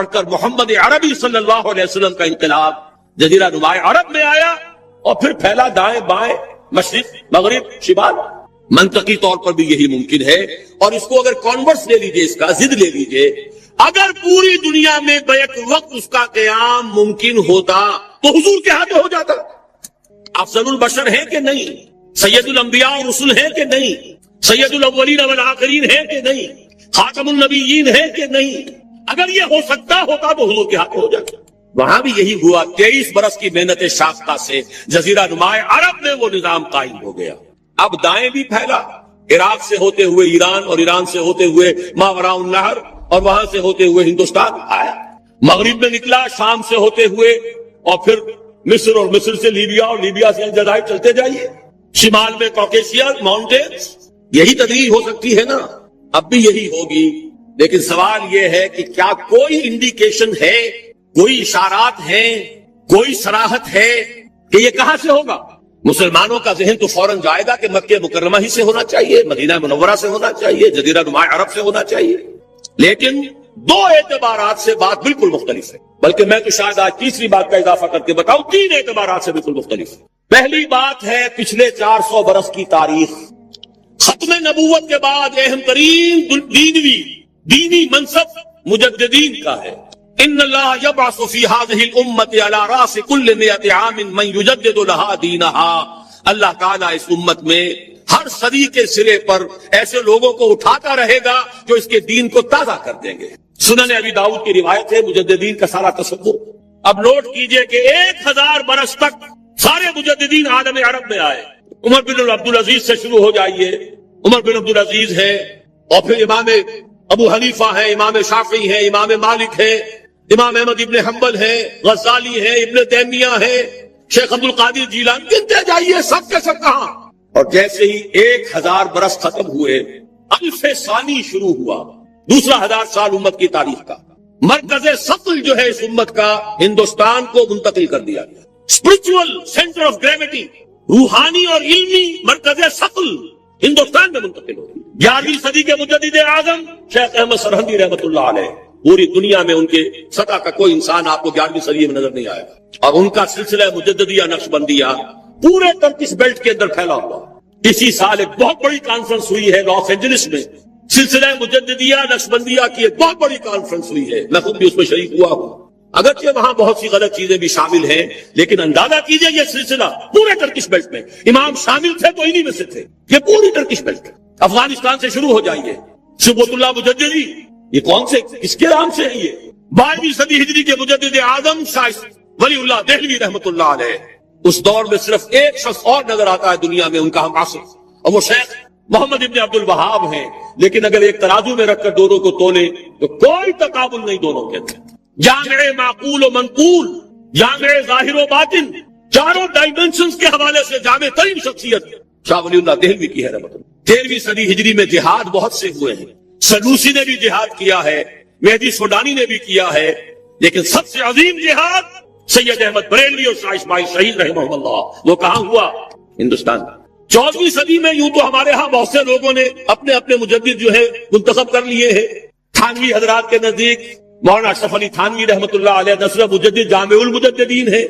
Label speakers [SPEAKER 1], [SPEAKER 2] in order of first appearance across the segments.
[SPEAKER 1] پڑھ کر محمد عربی صلی اللہ علیہ وسلم کا انقلاب جزیرہ نما عرب میں آیا اور پھر پھیلا دائیں بائیں، مشرق مغرب شمال۔ منطقی طور پر بھی یہی ممکن ہے، اور اس کو اگر کانورس لے لیجئے، اس کا ضد لے لیجئے، اگر پوری دنیا میں بیک وقت اس کا قیام ممکن ہوتا تو حضور کے ہاتھ ہو جاتا۔ افضل البشر ہے کہ نہیں؟ سید الانبیاء اور رسول ہے کہ نہیں؟ سید الاولین والآخرین ہے کہ نہیں؟ خاتم النبیین ہے کہ نہیں؟ اگر یہ ہو سکتا ہوتا تو حضور کے ہاتھ ہو جاتا۔ وہاں بھی یہی ہوا، 23 برس کی محنت شاقہ سے جزیرہ نما عرب میں وہ نظام قائم ہو گیا۔ اب دائیں بھی پھیلا، عراق سے ہوتے ہوئے ایران، اور ایران سے ہوتے ہوئے ماوراء النہر، اور وہاں سے ہوتے ہوئے ہندوستان آیا۔ مغرب میں نکلا، شام سے ہوتے ہوئے، اور پھر مصر، اور مصر سے لیبیا، اور لیبیا سے الجزائر، چلتے جائیے۔ شمال میں کوکیشیا ماؤنٹینز۔ یہی تدریج ہو سکتی ہے نا، اب بھی یہی ہوگی۔ لیکن سوال یہ ہے کہ کیا کوئی انڈیکیشن ہے، کوئی اشارات ہیں، کوئی صراحت ہے کہ یہ کہاں سے ہوگا؟ مسلمانوں کا ذہن تو فوراً جائے گا کہ مکہ مکرمہ ہی سے ہونا چاہیے، مدینہ منورہ سے ہونا چاہیے، جزیرہ نما عرب سے ہونا چاہیے۔ لیکن دو اعتبارات سے بات بالکل مختلف ہے، بلکہ میں تو شاید آج تیسری بات کا اضافہ کر کے بتاؤں، 3 اعتبارات سے بالکل مختلف ہے۔ پہلی بات ہے پچھلے 400 برس کی تاریخ۔ ختم نبوت کے بعد اہم ترین دینی منصب مجددین کا ہے۔ ان اللہ یبعث فی هذه الامت علی راس کل 100 عام من یجدد لها دینها۔ اللہ تعالیٰ اس امت میں ہر صدی کے سرے پر ایسے لوگوں کو اٹھاتا رہے گا جو اس کے دین کو تازہ کر دیں گے۔ سنن ابی داؤد کی روایت ہے، مجددین کا سارا تصور۔ اب نوٹ کیجئے کہ 1000 برس تک سارے مجددین عالم عرب میں آئے۔ عمر بن عبدالعزیز سے شروع ہو جائیے، عمر بن عبدالعزیز ہے، اور پھر امام ابو حنیفہ ہے، امام شافعی ہے، امام مالک ہے، امام احمد ابن حنبل ہے، غزالی ہے، ابن تیمیہ ہے، شیخ عبد القادر جیلانی، گنتے جائیے سب کے سب کہاں۔ اور جیسے ہی 1000 برس ختم ہوئے، الف ثانی شروع ہوا، دوسرا 1000 سال امت کی تاریخ کا۔ مرکز ثقل جو ہے اس امت کا، ہندوستان کو منتقل کر دیا گیا۔ اسپرچول سینٹر آف گریوٹی، روحانی اور علمی مرکز ثقل ہندوستان میں منتقل ہو گئی۔ 11ویں صدی کے مجدد اعظم شیخ احمد سرہندی رحمۃ اللہ علیہ، پوری دنیا میں ان کے سطح کا کوئی انسان آپ کو 11ویں صدی میں نظر نہیں آئے گا، اور ان کا سلسلہ مجددیہ نقشبندیہ پورے ٹرکش بیلٹ کے اندر پھیلا ہوا۔ اسی سال ایک بہت بڑی کانفرنس ہوئی ہے لاس اینجلس میں، سلسلہ مجددیہ نقشبندیہ کی ایک بہت بڑی کانفرنس ہوئی ہے، میں خود بھی اس میں شریک ہوا ہوں۔ اگرچہ وہاں بہت سی غلط چیزیں بھی شامل ہیں، لیکن اندازہ کیجئے یہ سلسلہ پورے ٹرکش بیلٹ میں، امام شامل تھے تو انہی میں سے تھے، یہ پوری ٹرکش بیلٹ۔ افغانستان سے شروع ہو جائیے، شبوت اللہ مجددی، یہ کون سے کس کے نام سے ہے؟ یہ 12ویں صدی ہجری کے مجدد اعظم شاہ ولی اللہ دہلوی رحمۃ اللہ علیہ۔ اس دور میں صرف ایک شخص اور نظر آتا ہے دنیا میں ان کا ہم عصر، اور وہ شیخ محمد ابن عبد الوہاب ہیں، لیکن اگر ایک ترازو میں رکھ کر دونوں کو تولے تو کوئی تقابل نہیں دونوں کے اندر۔ جامع معقول و منقول، جامع ظاہر و باطن، چاروں ڈائمنشنز کے حوالے سے جامع ترین شخصیت شاہ ولی اللہ دہلوی کی ہے رحمۃ اللہ۔ 13ویں صدی ہجری میں جہاد بہت سے ہوئے ہیں، سنوسی نے بھی جہاد کیا ہے، مہدی سوڈانی نے بھی کیا ہے، لیکن سب سے عظیم جہاد سید احمد بریلوی اور شاہ اسماعیل شہید رحمہ اللہ، وہ کہاں ہوا؟ ہندوستان۔ 14ویں صدی میں یوں تو ہمارے ہاں بہت سے لوگوں نے اپنے اپنے مجدد جو ہے منتخب کر لیے ہیں۔ تھانوی حضرات کے نزدیک مولانا اشرف علی تھانوی رحمۃ اللہ علیہ نصر مجدد جامع المجددین ہے۔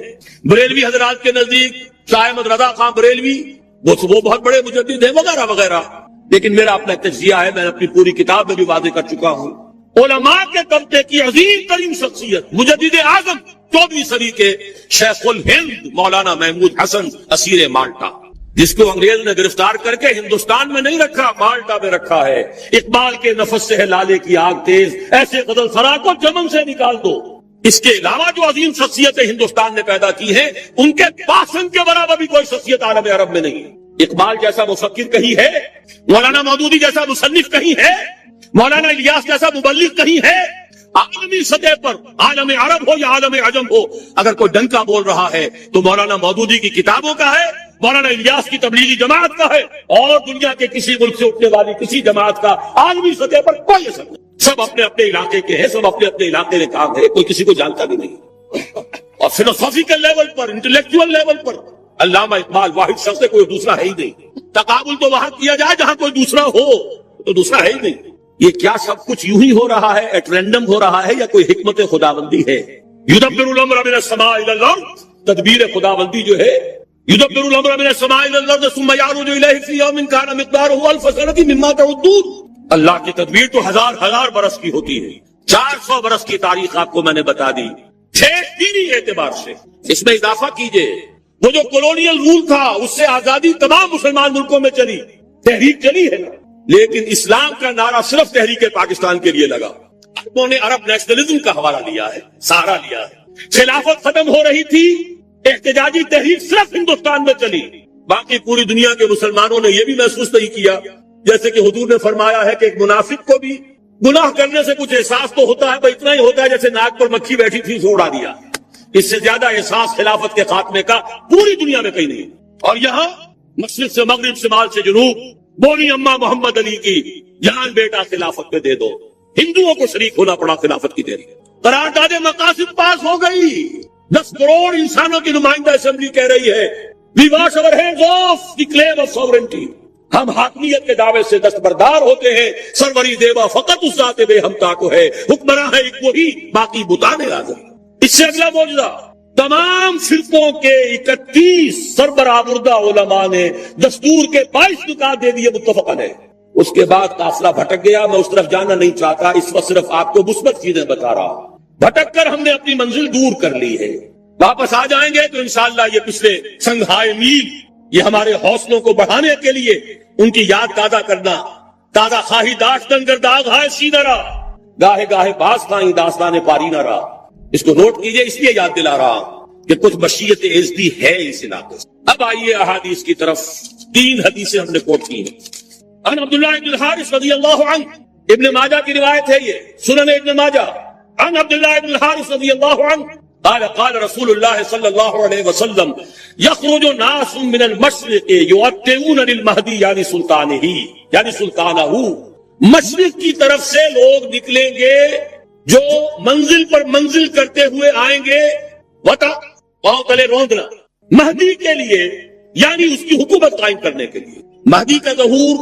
[SPEAKER 1] بریلوی حضرات کے نزدیک شاہ احمد رضا خان بریلوی، وہ بہت بڑے مجدد ہیں، وغیرہ وغیرہ۔ لیکن میرا اپنا تجزیہ ہے، میں اپنی پوری کتاب میں بھی واضح کر چکا ہوں، علماء کے طبقے کی عظیم ترین شخصیت مجدد اعظم 14ویں صدی کے شیخ الہند مولانا محمود حسن اسیر مالٹا، جس کو انگریز نے گرفتار کر کے ہندوستان میں نہیں رکھا، مالٹا میں رکھا ہے۔ اقبال کے نفس سے ہے لالے کی آگ تیز، ایسے غزل سرا کو چمن سے نکال دو۔ اس کے علاوہ جو عظیم شخصیتیں ہندوستان نے پیدا کی ہیں، ان کے پاسن کے برابر بھی کوئی شخصیت عالم عرب میں نہیں ہے۔ اقبال جیسا مفکر کہیں ہے، مولانا مودودی جیسا مصنف کہیں ہے، مولانا الیاس جیسا مبلغ کہیں ہے؟ عالمی سطح پر عالم عرب ہو یا عالم عجم ہو، اگر کوئی ڈنکا بول رہا ہے تو مولانا مودودی کی کتابوں کا ہے، مولانا الیاس کی تبلیغی جماعت کا ہے، اور دنیا کے کسی ملک سے اٹھنے والی کسی جماعت کا عالمی سطح پر کوئی اثر نہیں۔ سب اپنے اپنے علاقے کے ہیں، سب اپنے اپنے علاقے میں کام ہے، کوئی کسی کو جانتا بھی نہیں۔ اور فلسفیکل لیول پر، انٹلیکچوئل لیول پر علامہ اقبال واحد شخص ہے، کوئی دوسرا ہے ہی نہیں۔ تقابل تو وہاں کیا جائے جہاں کوئی دوسرا ہو، تو دوسرا ہے ہی نہیں۔ یہ کیا سب کچھ یوں ہی ہو رہا ہے، ایٹ رینڈم ہو رہا ہے، یا کوئی حکمت خداوندی ہے؟ یدبر الامر من السماء الى الارض، تدبیر خداوندی جو ہے، یدبر الامر من السماء الى الارض ثم يعرج اليه في يوم كان مقداره 1000 سنة مما تعدون۔ اللہ کی تدبیر تو ہزار برس کی ہوتی ہے، 400 برس کی تاریخ آپ کو میں نے بتا دی، دینی اعتبار سے۔ اس میں اضافہ کیجئے، وہ جو کولونیل رول تھا اس سے آزادی تمام مسلمان ملکوں میں چلی، تحریک چلی ہے نا، لیکن اسلام کا نعرہ صرف تحریک پاکستان کے لیے لگا۔ عربوں نے عرب نیشنلزم کا حوالہ لیا ہے، سہارا لیا ہے۔ خلافت ختم ہو رہی تھی، احتجاجی تحریک صرف ہندوستان میں چلی، باقی پوری دنیا کے مسلمانوں نے یہ بھی محسوس نہیں کیا، جیسے کہ حضور نے فرمایا ہے کہ ایک منافق کو بھی گناہ کرنے سے کچھ احساس تو ہوتا ہے، بس اتنا ہی ہوتا ہے جیسے ناک پر مکھی بیٹھی تھی اسے اڑا دیا۔ اس سے زیادہ احساس خلافت کے خاتمے کا پوری دنیا میں کہیں نہیں۔ اور یہاں مشرق سے مغرب، شمال سے جنوب، بونی اماں محمد علی کی جان بیٹا خلافت میں دے دو، ہندوؤں کو شریک ہونا پڑا خلافت کی دیر۔ قرارداد مقاصد پاس ہو گئی، 10 کروڑ انسانوں کی نمائندہ اسمبلی کہہ رہی ہے we wash our hands off the claim of sovereignty، ہم حاکمیت کے دعوے سے دستبردار ہوتے ہیں، سروری دیوا فقط اس ذات بے ہمتا کو ہے، حکمراں ہے ایک وہی، باقی بتانے آزم۔ اس سے اگلا معجزہ، تمام فرقوں کے 31 سربراہ مردہ علماء نے دستور کے 22 نکات دے دیے متفقاً ہے۔ اس کے بعد قافلہ بھٹک گیا، میں اس طرف جانا نہیں چاہتا، اس وقت صرف آپ کو مثبت چیزیں بتا رہا ہوں۔ بھٹک کر ہم نے اپنی منزل دور کر لی ہے، واپس آ جائیں گے تو انشاءاللہ یہ پچھلے سنگھائے میل، یہ ہمارے حوصلوں کو بڑھانے کے لیے ان کی یاد تازہ کرنا، تازہ خواہی داشتن گر داغ ہائے سینہ را، گاہے گاہے باز خواہی داستان پاری نہ رہا۔ اس کو نوٹ کیجئے، اس لیے یاد دلا رہا ہوں کہ کچھ مشیت عزتی ہے اس علاقے سے۔ اب آئیے احادیث کی طرف، 3 حدیثیں ہم نے کوٹ کی ہیں۔ عن عبداللہ بن الحارث رضی اللہ عنہ، ابن ماجہ کی روایت ہے یہ، سنن ابن ماجہ، عن عبداللہ بن الحارث رضی اللہ عنہ قال قال رسول اللہ صلی اللہ علیہ وسلم یخرج ناس من المشرق یؤتون للمہدی یعنی سلطانہ، مشرق کی طرف سے لوگ نکلیں گے جو منزل پر منزل کرتے ہوئے آئیں گے، وطا پاؤں تلے روندنا، مہدی کے لیے، یعنی اس کی حکومت قائم کرنے کے لیے۔ مہدی کا ظہور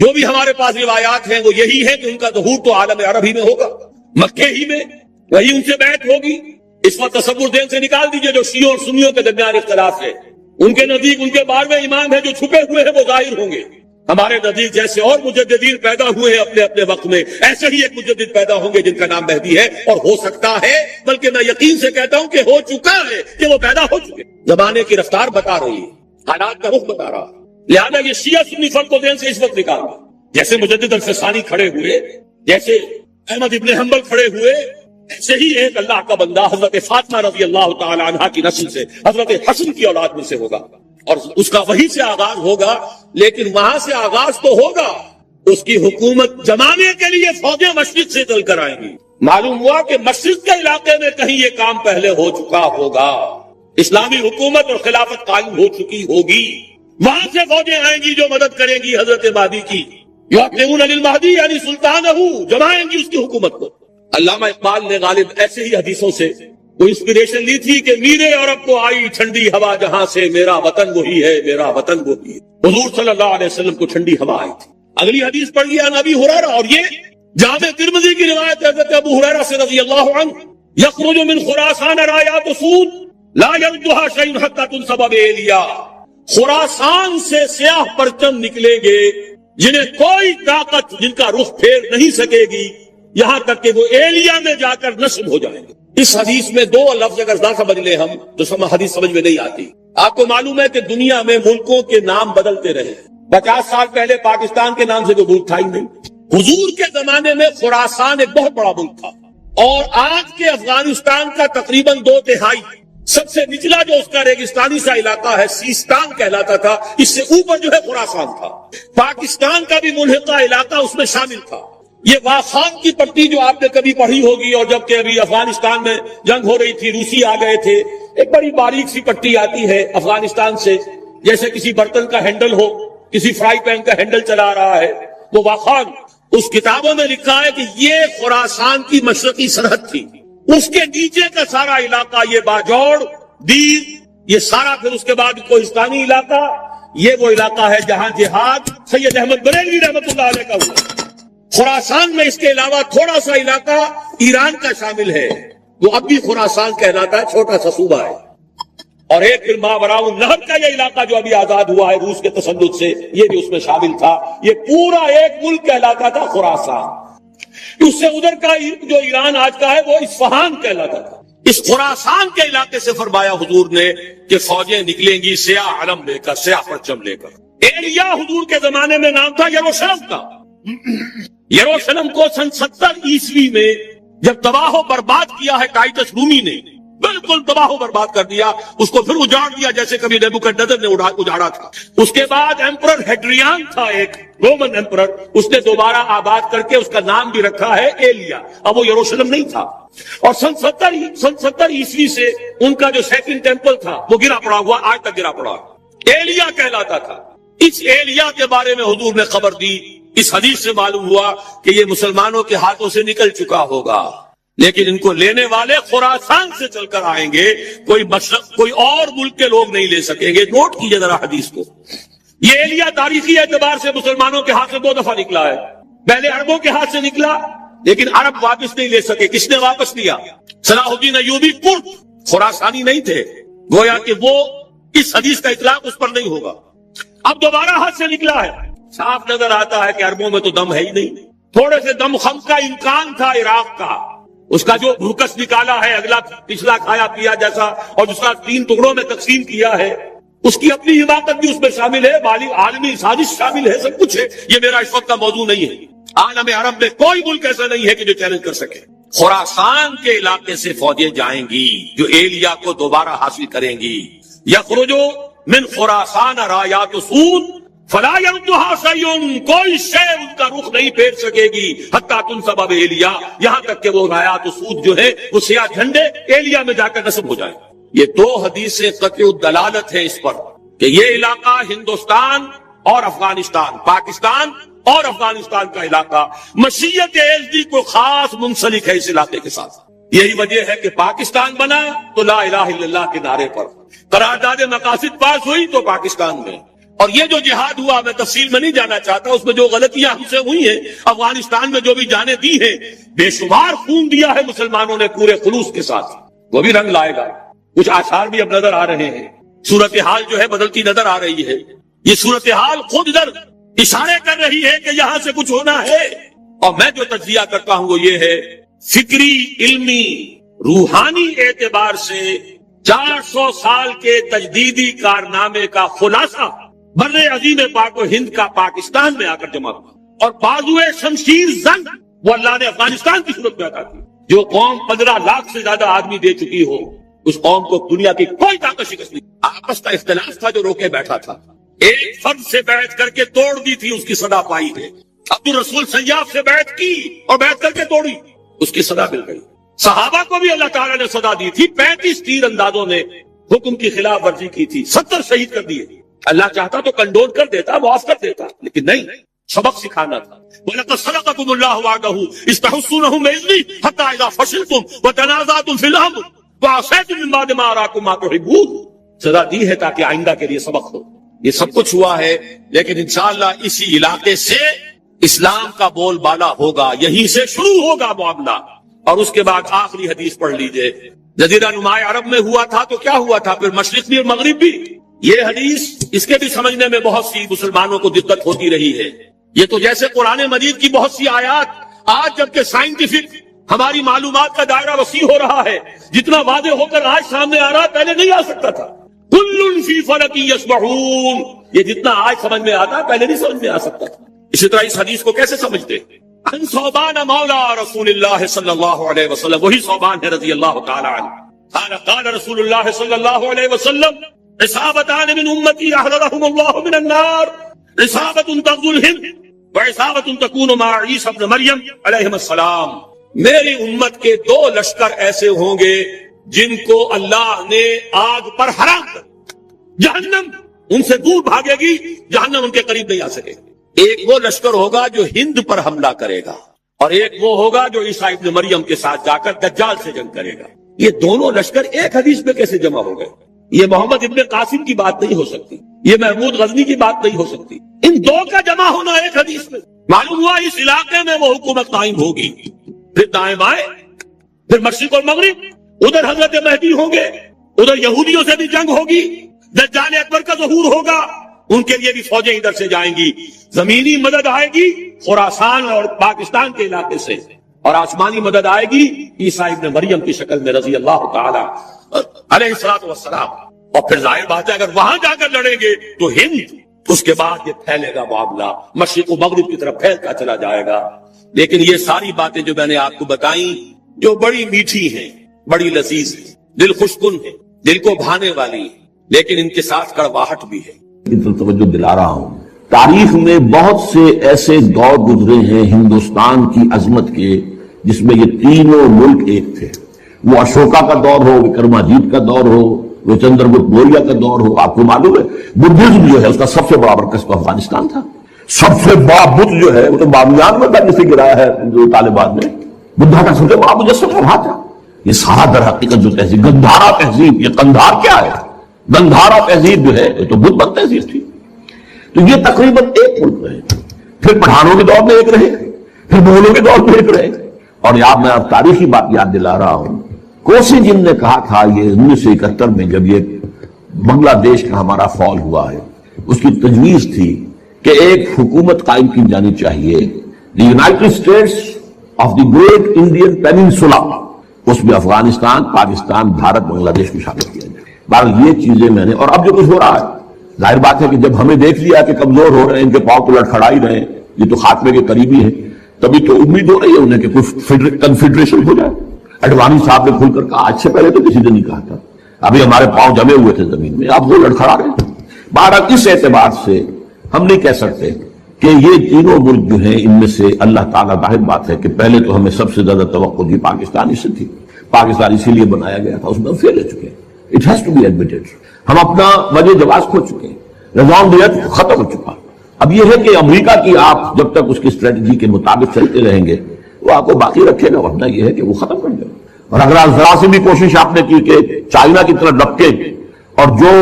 [SPEAKER 1] جو بھی ہمارے پاس روایات ہیں وہ یہی ہے کہ ان کا ظہور تو عالم عرب ہی میں ہوگا، مکے ہی میں، وہی ان سے بیعت ہوگی۔ اس وقت تصور ذہن سے نکال دیجئے جو شیعوں اور سنیوں کے درمیان اختلاف ہے، ان کے نزدیک ان کے 12ویں امام ہیں جو چھپے ہوئے ہیں وہ ظاہر ہوں گے، ہمارے نزدیک جیسے اور مجددین پیدا ہوئے ہیں اپنے اپنے وقت میں، ایسے ہی ایک مجدد پیدا ہوں گے جن کا نام مہدی ہے، اور ہو سکتا ہے، بلکہ میں یقین سے کہتا ہوں کہ ہو چکا ہے، کہ وہ پیدا ہو چکے۔ زمانے کی رفتار بتا رہی ہے، حالات کا رخ بتا رہا، لہذا یہ شیعہ سنی فرق کو ذہن سے اس وقت نکالنا، جیسے مجدد الفسانی کھڑے ہوئے، جیسے احمد ابن حنبل کھڑے ہوئے، ایسے ہی ایک اللہ کا بندہ حضرت فاطمہ رضی اللہ تعالی عنہا کی نسل سے، حضرت حسن کی اولاد میں سے ہوگا، اور اس کا وہی سے آغاز ہوگا، لیکن وہاں سے آغاز تو ہوگا، اس کی حکومت جمانے کے لیے فوجیں مشرق سے چل کر آئیں گی۔ معلوم ہوا کہ مشرق کے علاقے میں کہیں یہ کام پہلے ہو چکا ہوگا، اسلامی حکومت اور خلافت قائم ہو چکی ہوگی، وہاں سے فوجیں آئیں گی جو مدد کریں گی حضرت مہدی کی، یعطون للمہدی یعنی سلطانہ، جمائیں گی اس کی حکومت کو۔ علامہ اقبال نے غالب ایسے ہی حدیثوں سے وہ انسپریشن لی تھی کہ میرے عرب کو آئی ٹھنڈی ہوا جہاں سے، میرا وطن وہی ہے، میرا وطن وہی ہے۔ حضور صلی اللہ علیہ وسلم کو ٹھنڈی ہوا آئی تھی۔ اگلی حدیث پڑھ گیا نبی ہریرہ، اور یہ جامع ترمذی کی روایت ہے حضرت ابو ہریرہ سے رضی اللہ عنہ، یخرج من خراسان رایات سود لا یردها شیء حتی تنصب بإیلیا، خراسان سے سیاہ پرچم نکلیں گے جنہیں کوئی طاقت جن کا رخ پھیر نہیں سکے گی، یہاں تک کہ وہ ایلیا میں جا کر نصب ہو جائیں گے۔ اس حدیث میں 2 لفظ اگر نہ سمجھ لیں ہم تو حدیث سمجھ میں نہیں آتی۔ آپ کو معلوم ہے کہ دنیا میں ملکوں کے نام بدلتے رہے، 50 سال پہلے پاکستان کے نام سے کوئی ملک تھا ہی نہیں۔ حضور کے زمانے میں خراسان ایک بہت بڑا ملک تھا، اور آج کے افغانستان کا تقریباً 2/3 سب سے نچلا جو اس کا ریگستانی سا علاقہ ہے سیستان کہلاتا تھا، اس سے اوپر جو ہے خراسان تھا۔ پاکستان کا بھی ملحقہ علاقہ اس میں شامل تھا۔ یہ واخان کی پٹی جو آپ نے کبھی پڑھی ہوگی، اور جب کہ ابھی افغانستان میں جنگ ہو رہی تھی، روسی آ گئے تھے، ایک بڑی باریک سی پٹی آتی ہے افغانستان سے، جیسے کسی برتن کا ہینڈل ہو، کسی فرائی پین کا ہینڈل چلا رہا ہے، وہ واخان۔ اس کتابوں میں لکھا ہے کہ یہ خراسان کی مشرقی سرحد تھی، اس کے نیچے کا سارا علاقہ، یہ باجوڑ، دیر، یہ سارا، پھر اس کے بعد کوہستانی علاقہ، یہ وہ علاقہ ہے جہاں جہاد سید احمد بریلوی رحمت اللہ علیہ کا ہوا۔ خراسان میں اس کے علاوہ تھوڑا سا علاقہ ایران کا شامل ہے، وہ اب بھی خراسان کہلاتا ہے، چھوٹا سا صوبہ ہے، اور ایک پھر ماوراء النہر کا یہ علاقہ جو ابھی آزاد ہوا ہے روس کے تسلط سے، یہ بھی اس میں شامل تھا۔ یہ پورا ایک ملک کہلاتا تھا خراسان۔ اس سے ادھر کا جو ایران آج کا ہے وہ اصفہان کہلاتا تھا۔ اس خراسان کے علاقے سے فرمایا حضور نے کہ فوجیں نکلیں گی سیاہ علم لے کر، سیاہ پرچم لے کر۔ ایلیا حضور کے زمانے میں نام تھا یروشلم کا۔ یروشلم کو سن 70 عیسوی میں جب تباہ و برباد کیا ہے ٹائٹس رومی نے، بالکل تباہ و برباد کر دیا، اس کو پھر اجاڑ دیا جیسے کبھی نیبوکڈنیزر نے اجاڑا تھا۔ اس کے بعد ایمپرر ہیڈریان تھا ایک رومن ایمپرر، اس نے دوبارہ آباد کر کے اس کا نام بھی رکھا ہے ایلیا، اب وہ یروشلم نہیں تھا۔ اور سن 70 عیسوی سے ان کا جو سیکنڈ ٹیمپل تھا وہ گرا پڑا ہوا، آج تک گرا پڑا، ایلیا کہلاتا تھا۔ اس ایلیا کے بارے میں حضور نے خبر دی۔ اس حدیث سے معلوم ہوا کہ یہ مسلمانوں کے ہاتھوں سے نکل چکا ہوگا، لیکن ان کو لینے والے خراسان سے چل کر آئیں گے، کوئی اور ملک کے لوگ نہیں لے سکیں گے۔ نوٹ کیجئے ذرا حدیث کو۔ یہ ایلیا تاریخی اعتبار سے مسلمانوں کے ہاتھ سے 2 دفعہ نکلا ہے۔ پہلے عربوں کے ہاتھ سے نکلا، لیکن عرب واپس نہیں لے سکے۔ کس نے واپس لیا؟ صلاح الدین ایوبی کرد، خراسانی نہیں تھے، گویا کہ وہ اس حدیث کا اطلاق اس پر نہیں ہوگا۔ اب دوبارہ ہاتھ سے نکلا ہے، صاف نظر آتا ہے کہ عربوں میں تو دم ہے ہی نہیں۔ تھوڑے سے دم خم کا امکان تھا عراق کا، اس کا جو بھوکس نکالا ہے، اگلا پچھلا کھایا پیا جیسا، اور دوسرا 3 ٹکڑوں میں تقسیم کیا ہے، اس کی اپنی حماقت بھی اس میں شامل ہے، عالمی سازش شامل ہے، سب کچھ ہے۔ یہ میرا اس وقت کا موضوع نہیں ہے۔ عالم عرب میں کوئی ملک ایسا نہیں ہے کہ جو چیلنج کر سکے۔ خراسان کے علاقے سے فوجیں جائیں گی جو ایلیا کو دوبارہ حاصل کریں گی۔ یخرجو من خراسان رایات سود فلا یردها شیء، کوئی شے ان کا رخ نہیں پھیر سکے گی حتی تنصب ایلیا، یہاں تک کہ وہ رایات سود جو ہے وہ سیاہ جھنڈے ایلیا میں جا کر نصب ہو جائیں۔ یہ 2 حدیثیں قطع الدلالت ہے اس پر کہ یہ علاقہ ہندوستان اور افغانستان، پاکستان اور افغانستان کا علاقہ مشیت ایزدی کو خاص منسلک ہے اس علاقے کے ساتھ۔ یہی وجہ ہے کہ پاکستان بنا تو لا الہ الا اللہ کے نعرے پر، قرارداد مقاصد پاس ہوئی تو پاکستان میں۔ اور یہ جو جہاد ہوا، میں تفصیل میں نہیں جانا چاہتا، اس میں جو غلطیاں ہم سے ہوئی ہیں، افغانستان میں جو بھی جانیں دی ہیں، بے شمار خون دیا ہے مسلمانوں نے پورے خلوص کے ساتھ، وہ بھی رنگ لائے گا۔ کچھ آثار بھی اب نظر آ رہے ہیں، صورتحال جو ہے بدلتی نظر آ رہی ہے۔ یہ صورتحال خود ادھر اشارے کر رہی ہے کہ یہاں سے کچھ ہونا ہے۔ اور میں جو تجزیہ کرتا ہوں وہ یہ ہے، فکری، علمی، روحانی اعتبار سے 400 سال کے تجدیدی کارنامے کا خلاصہ بر عظیم پاک و ہند کا پاکستان میں آ کر جمع ہوا، اور بازوئے شمشیر زنگ وہ اللہ نے افغانستان کی صورت میں عطا کی۔ جو قوم 15 لاکھ سے زیادہ آدمی دے چکی ہو، اس قوم کو دنیا کی کوئی طاقت شکست نہیں۔ آپس کا اختلاف تھا جو روکے بیٹھا تھا، ایک فرد سے بیعت کر کے توڑ دی تھی، اس کی صدا پائی ہے۔ عبد الرسول سیاف سے بیعت کی اور بیعت کر کے توڑی، اس کی صدا مل گئی۔ صحابہ کو بھی اللہ تعالیٰ نے صدا دی تھی، 35 تیر اندازوں نے حکم کی خلاف ورزی کی تھی، 70 شہید کر دیے۔ اللہ چاہتا تو کنڈول کر دیتا، معاف کر دیتا، لیکن نہیں، سبق سکھانا تھا۔ وَلَقَدْ صَدَقَكُمُ اللَّهُ وَعْدَهُ إِذْ تَحُسُّونَهُم بِإِذْنِهِ حَتَّىٰ إِذَا فَشِلْتُمْ وَتَنَازَعْتُمْ فِي الْأَمْرِ وَعَصَيْتُم مِّن بَعْدِ مَا أَرَاكُم مَّا تُحِبُّونَ۔ سزا دی ہے تاکہ آئندہ کے لیے سبق ہو۔ یہ سب کچھ ہوا ہے، لیکن انشاءاللہ اسی علاقے سے اسلام کا بول بالا ہوگا، یہیں سے شروع ہوگا معاملہ۔ اور اس کے بعد آخری حدیث پڑھ لیجئے۔ جزیرہ نما عرب میں ہوا تھا تو کیا ہوا تھا، پھر مشرق بھی اور مغرب بھی۔ یہ حدیث، اس کے بھی سمجھنے میں بہت سی مسلمانوں کو دقت ہوتی رہی ہے۔ یہ تو جیسے قرآن مجید کی بہت سی آیات، آج جبکہ سائنٹیفک ہماری معلومات کا دائرہ وسیع ہو رہا ہے، جتنا واضح ہو کر آج سامنے آ رہا ہے پہلے نہیں آ سکتا تھا۔ کل فی فلک یسبحون، یہ جتنا آج سمجھ میں آتا پہلے نہیں سمجھ میں آ سکتا تھا۔ اسی طرح اس حدیث کو کیسے سمجھتے؟ ان ثوبان مولا رسول اللہ صلی اللہ علیہ وسلم، وہی ثوبان ہے رضی اللہ تعالی عنہ۔ قال رسول اللہ صلی اللہ علیہ وسلم عصابتان من امتی احررهم اللہ من النار، عصابت تغزو الہند وعصابت تکون مع عیسی ابن مریم علیہ السلام۔ میری امت کے 2 لشکر ایسے ہوں گے جن کو اللہ نے آگ پر حرام کر، جہنم ان سے دور بھاگے گی، جہنم ان کے قریب نہیں آ سکے گی۔ ایک وہ لشکر ہوگا جو ہند پر حملہ کرے گا، اور ایک وہ ہوگا جو عیسی ابن مریم کے ساتھ جا کر دجال سے جنگ کرے گا۔ یہ دونوں لشکر ایک حدیث میں کیسے جمع ہو گئے؟ یہ محمد ابن قاسم کی بات نہیں ہو سکتی، یہ محمود غزنی کی بات نہیں ہو سکتی، ان دو کا جمع ہونا ایک حدیث میں معلوم ہوا اس علاقے میں وہ حکومت قائم ہوگی، پھر دائیں بائیں، پھر مشرق اور مغرب، ادھر حضرت مہدی ہوں گے، ادھر یہودیوں سے بھی جنگ ہوگی، دجال اکبر کا ظہور ہوگا، ان کے لیے بھی فوجیں ادھر سے جائیں گی، زمینی مدد آئے گی خراسان اور پاکستان کے علاقے سے، اور آسمانی مدد آئے گی عیسیٰ ابن مریم کی شکل میں رضی اللہ تعالی علیہ الصلوۃ والسلام۔ اور پھر ظاہر بات ہے اگر وہاں جا کر لڑیں گے تو ہند، اس کے بعد یہ پھیلے گا معاملہ، مشرق و مغرب کی طرف پھیلتا چلا جائے گا۔ لیکن یہ ساری باتیں جو میں نے آپ کو بتائیں، جو بڑی میٹھی ہیں، بڑی لذیذ ہیں، دل خوشکن ہیں، دل کو بھانے والی ہیں، لیکن ان کے ساتھ کڑواہٹ بھی ہے۔
[SPEAKER 2] توجہ دلا رہا ہوں، تاریخ میں بہت سے ایسے دور گزرے ہیں ہندوستان کی عظمت کے جس میں یہ تینوں ملک ایک تھے۔ وہ اشوکا کا دور ہو، وکرماجیت کا دور ہو، وہ چندر گپت موریہ کا دور ہو۔ آپ کو معلوم ہے بدھزم جو ہے اس کا سب سے بڑا مرکز تو افغانستان تھا۔ سب سے بڑا بدھ جو ہے وہ تو بامیان میں تھا، جسے گرایا ہے جو طالبان نے، بدھا کا سب سے بڑا مجسمہ وہاں تھا۔ یہ سارا در حقیقت جو تہذیب، گندھارا تہذیب، یہ قندھار کیا ہے؟ گندھارا تہذیب جو ہے یہ تو بدھ مت تہذیب تھی۔ تو یہ تقریباً ایک ملک رہے، پھر پٹھانوں کے دور میں ایک رہے، پھر مغلوں کے دور میں ایک رہے۔ اور یاد میں اب تاریخی بات یاد دلا رہا ہوں، کوسی جن نے کہا تھا یہ 1971 میں جب یہ بنگلہ دیش کا ہمارا فال ہوا ہے، اس کی تجویز تھی کہ ایک حکومت قائم کی جانی چاہیے، the United States of the great Indian peninsula, اس میں افغانستان، پاکستان، بھارت، بنگلہ دیش کو شامل کیا جائے۔ بہرحال یہ چیزیں میں نے، اور اب جو کچھ ہو رہا ہے ظاہر بات ہے کہ جب ہمیں دیکھ لیا کہ کمزور ہو رہے ہیں، ان کے پاؤں تو لڑکھڑا ہی رہے ہیں، یہ تو خاتمے کے قریبی ہیں، تبھی تو امید ہو رہی ہے انہیں کہ کچھ کنفیڈریشن ہو جائے۔ اڈوانی صاحب نے کھل کر کہا، آج سے پہلے تو کسی نے نہیں کہا تھا، ابھی ہمارے پاؤں جمے ہوئے تھے زمین میں، اب وہ لڑکھڑا رہے ہیں۔ بہرحال اس اعتبار سے ہم نہیں کہہ سکتے کہ یہ تینوں ملک جو ہیں ان میں سے اللہ تعالیٰ، ظاہر بات ہے کہ پہلے تو ہمیں سب سے زیادہ توقع دی پاکستان سے تھی، پاکستان اسی لیے بنایا گیا تھا، اس میں ہم فیل ہو چکے ہیں، it has to be admitted. ہم اپنا وجہ جواز کھو چکے ہیں، نظام دیت ختم ہو چکا۔ اب یہ ہے کہ امریکہ کی آپ جب تک اس کی اسٹریٹجی کے مطابق چلتے رہیں گے وہ آپ کو باقی رکھے گا، ورنہ یہ ہے کہ وہ ختم کر دے گا۔ اور اگر ذرا سی بھی کوشش آپ نے کی کہ چائنا کی طرف لپکے اور جو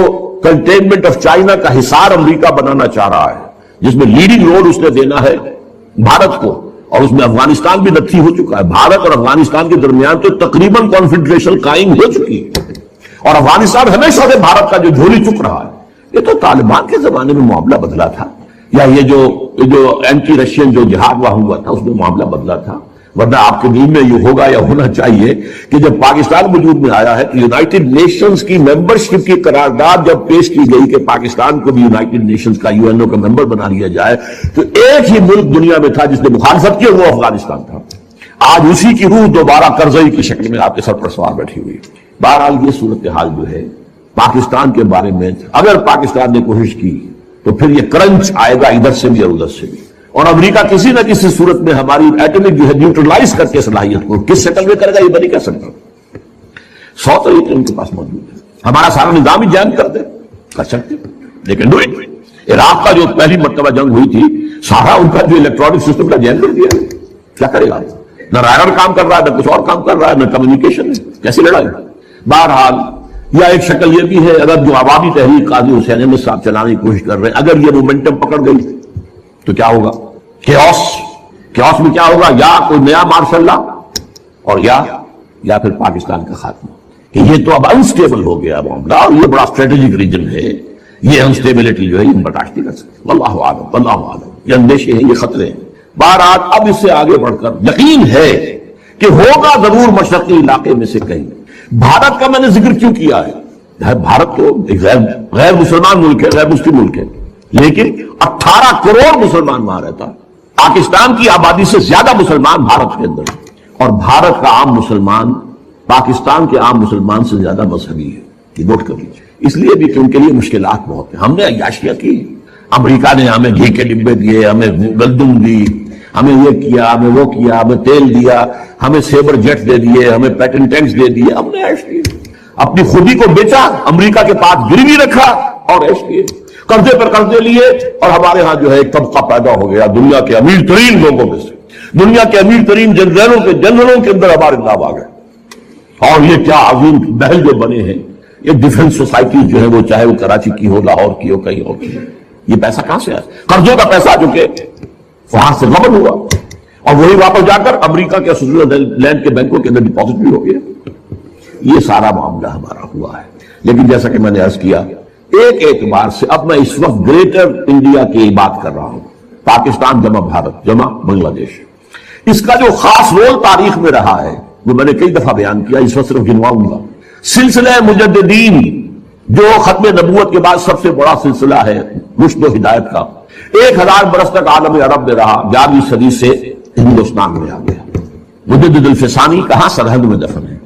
[SPEAKER 2] کنٹینمنٹ آف چائنا کا حصار امریکہ بنانا چاہ رہا ہے، جس میں لیڈنگ رول اس نے دینا ہے بھارت کو، اور اس میں افغانستان بھی نتھی ہو چکا ہے، بھارت اور افغانستان کے درمیان تو تقریباً کانفیڈریشن قائم ہو چکی ہے، اور افغانستان ہمیشہ سے بھارت کا جو جھولی چک رہا ہے۔ یہ تو طالبان کے زمانے میں معاملہ بدلا تھا، یا یہ جو اینٹی رشین جو جہاد وہاں ہوا تھا اس میں معاملہ بدلا تھا، ورنہ آپ کے دل میں یہ ہوگا یا ہونا چاہیے کہ جب پاکستان وجود میں آیا ہے تو یونائٹڈ نیشنز کی ممبرشپ کی قرارداد جب پیش کی گئی کہ پاکستان کو بھی یونائٹڈ نیشنز کا یو این او کا ممبر بنا لیا جائے، تو ایک ہی ملک دنیا میں تھا جس نے مخالفت کی، وہ افغانستان تھا۔ آج اسی کی روح دوبارہ کرزئی کی شکل میں آپ کے سر پر سوار بیٹھی ہوئی۔ بہرحال یہ صورتحال جو ہے پاکستان کے بارے میں، اگر پاکستان نے کوشش کی تو پھر یہ کرنچ آئے گا ادھر سے بھی اور ادھر سے بھی، اور امریکہ کسی نہ کسی صورت میں ہماری ایٹمک جو ہے نیوٹرلائز کر کے صلاحیت کو کس شکل میں کرے گا یہ میں نہیں کہہ سکتا۔ 100 طریقے ان کے پاس موجود ہے، ہمارا سارا نظام ہی جام کر دے، کر سکتے، لیکن ڈو اٹ۔ عراق کا جو پہلی مرتبہ جنگ ہوئی تھی، سارا ان کا جو الیکٹرانک سسٹم کا جام کر دیا، کیا کرے گا؟ نہ رائڈر کام کر رہا ہے، نہ کچھ اور کام کر رہا ہے، نہ کمیونیکیشن ہے، کیسی لڑائی؟ بہرحال یا ایک شکل یہ بھی ہے، اگر جو عوامی تحریک قاضی حسین احمد صاحب چلانے کی کوشش کر رہے ہیں، اگر یہ مومنٹم پکڑ گئی تو کیا ہوگا؟ کیوس میں کیا ہوگا؟ یا کوئی نیا مارشل لا، اور یا پھر پاکستان کا خاتمہ، کہ یہ تو اب انسٹیبل ہو گیا معاملہ، اور یہ بڑا اسٹریٹجک ریجن ہے، یہ انسٹیبلٹی جو ہے یہ برداشت نہیں کر سکتے۔ واللہ اعلم، واللہ اعلم، یہ اندیشے ہیں، یہ خطرے ہیں۔ بہرحال اب اس سے آگے بڑھ کر یقین ہے کہ ہوگا ضرور مشرقی علاقے میں سے کہیں۔ بھارت کا میں نے ذکر کیوں کیا ہے؟ بھارت تو ایک غیر مسلمان ملک ہے، غیر مسلم ملک ہے، لیکن 18 کروڑ مسلمان وہاں رہتا، پاکستان کی آبادی سے زیادہ مسلمان بھارت کے اندر، اور بھارت کا عام مسلمان پاکستان کے عام مسلمان سے زیادہ مذہبی ہے، یہ نوٹ کر لیجیے۔ اس لیے بھی کہ ان کے لیے مشکلات بہت ہیں۔ ہم نے عیاشیاں کی، امریکہ نے ہمیں گھی کے ڈبے دیے، ہمیں گندم دی، ہمیں یہ کیا، ہمیں وہ کیا، ہمیں تیل دیا، ہمیں سیبر جیٹ دے دیے، ہمیں پیٹنٹ ٹینکس دے دیے، ہم نے عیش کی، اپنی خودی کو بیچا، امریکہ کے پاس گروی رکھا اور عیش کیے، قرضے پر قرضے لیے، اور ہمارے ہاں جو ہے ایک طبقہ پیدا ہو گیا دنیا کے امیر ترین لوگوں میں سے، دنیا کے امیر ترین جنرلوں کے اندر ہمارے نام آ گئے، اور یہ کیا عظیم محل جو بنے ہیں، یہ ڈیفنس سوسائٹی جو ہے وہ چاہے وہ کراچی کی ہو، لاہور کی ہو، کہیں اور کی ہو، یہ پیسہ کہاں سے آیا؟ قرضوں کا پیسہ جو کہ وہاں سے غبن ہوا اور وہی واپس جا کر امریکہ کے سوئٹزرلینڈ کے بینکوں کے اندر ڈپازٹ بھی ہو گیا. یہ سارا معاملہ ہمارا ہوا ہے. لیکن جیسا کہ میں نے عرض کیا، ایک اعتبار سے اب میں اس وقت گریٹر انڈیا کی بات کر رہا ہوں، پاکستان جمع بھارت جمع بنگلہ دیش. اس کا جو خاص رول تاریخ میں رہا ہے وہ میں نے کئی دفعہ بیان کیا، اس وقت صرف گنواؤں گا. سلسلہ مجددین جو ختم نبوت کے بعد سب سے بڑا سلسلہ ہے رشد و ہدایت کا، 1000 برس تک عالم عرب میں رہا، 11ویں صدی سے ہندوستان میں آ گیا. مجدد الفسانی کہاں؟ سرہند میں دفن ہے،